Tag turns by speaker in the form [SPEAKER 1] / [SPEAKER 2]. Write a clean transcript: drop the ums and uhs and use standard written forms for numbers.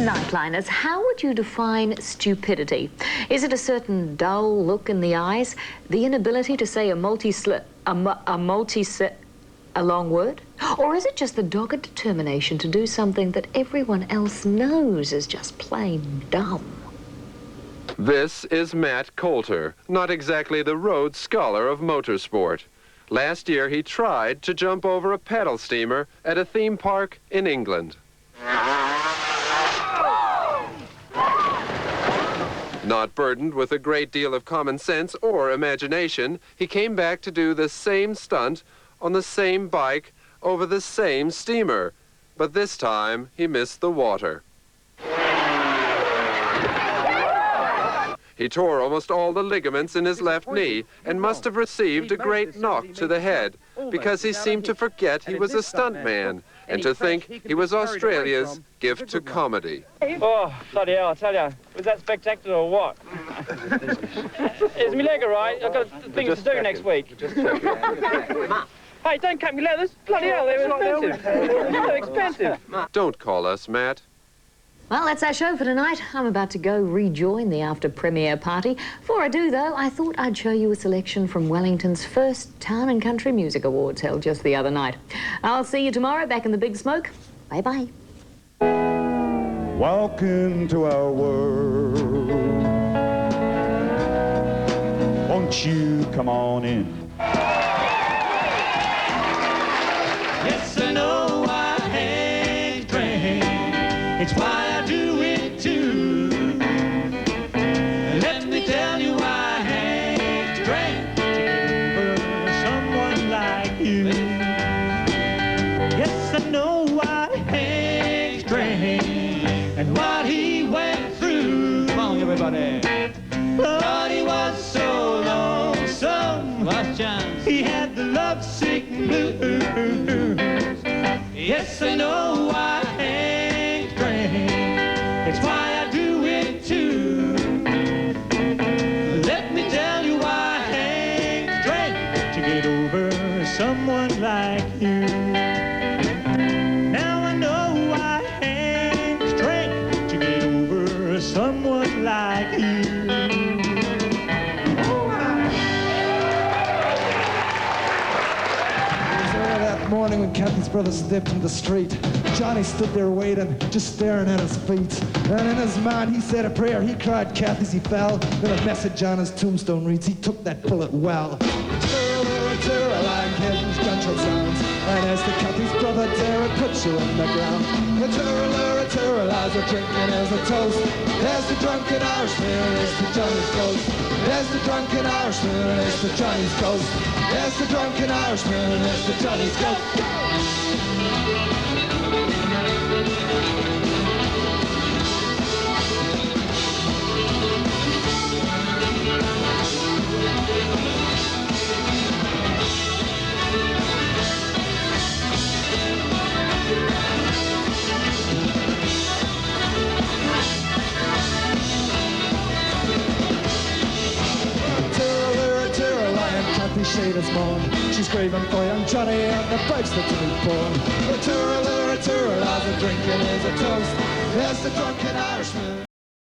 [SPEAKER 1] Nightliners, how would you define stupidity? Is it a certain dull look in the eyes? The inability to say a long word? Or is it just the dogged determination to do something that everyone else knows is just plain dumb?
[SPEAKER 2] This is Matt Coulter, not exactly the Rhodes Scholar of motorsport. Last year he tried to jump over a paddle steamer at a theme park in England. Not burdened with a great deal of common sense or imagination, he came back to do the same stunt on the same bike over the same steamer. But this time, he missed the water. He tore almost all the ligaments in his left knee and must have received a great knock to the head because he seemed to forget he was a stuntman and to think he was Australia's gift to comedy.
[SPEAKER 3] Oh, bloody hell, I tell you. Was that spectacular or what? Is my leg all right? I've got things to do next week. Hey, don't cut me leathers. Bloody hell, they were expensive. They're expensive.
[SPEAKER 2] Don't call us, Matt.
[SPEAKER 1] Well, that's our show for tonight. I'm about to go rejoin the after-premiere party. Before I do, though, I thought I'd show you a selection from Wellington's first Town and Country Music Awards held just the other night. I'll see you tomorrow back in the Big Smoke. Bye-bye.
[SPEAKER 4] Walk into our world. Won't you come on in?
[SPEAKER 5] Yes, I know I hate rain. It's why I do it too. Let me tell you I hate rain. To get over someone like you. Yes, I know I hate rain. And what he went through. Come on, everybody. But he was so lonesome. Last chance. He had the lovesick blues. Yes, I know I hate rain. It's why I do it too. Let me tell you I hate rain. To get over someone like you. Now I know I hate rain. To get over someone like you.
[SPEAKER 6] Morning when Kathy's brother stepped in the street, Johnny stood there waiting, just staring at his feet. And in his mind he said a prayer, he cried Kathy as he fell. Then a message on his tombstone reads, he took that bullet well. Line Kathy's gunshot sounds, and as the Kathy's brother dare it puts you on the ground. A turl, as a drinking as a toast. There's the drunken Irishman, it's the Johnny's ghost. There's the drunken Irishman, it's the Johnny's ghost. There's the drunken Irishman, it's the Johnny's ghost. Shade is born. She's craving for young Johnny and the pipes that to be born. A twirl, as a drinking is a toast. There's the drunken Irishman.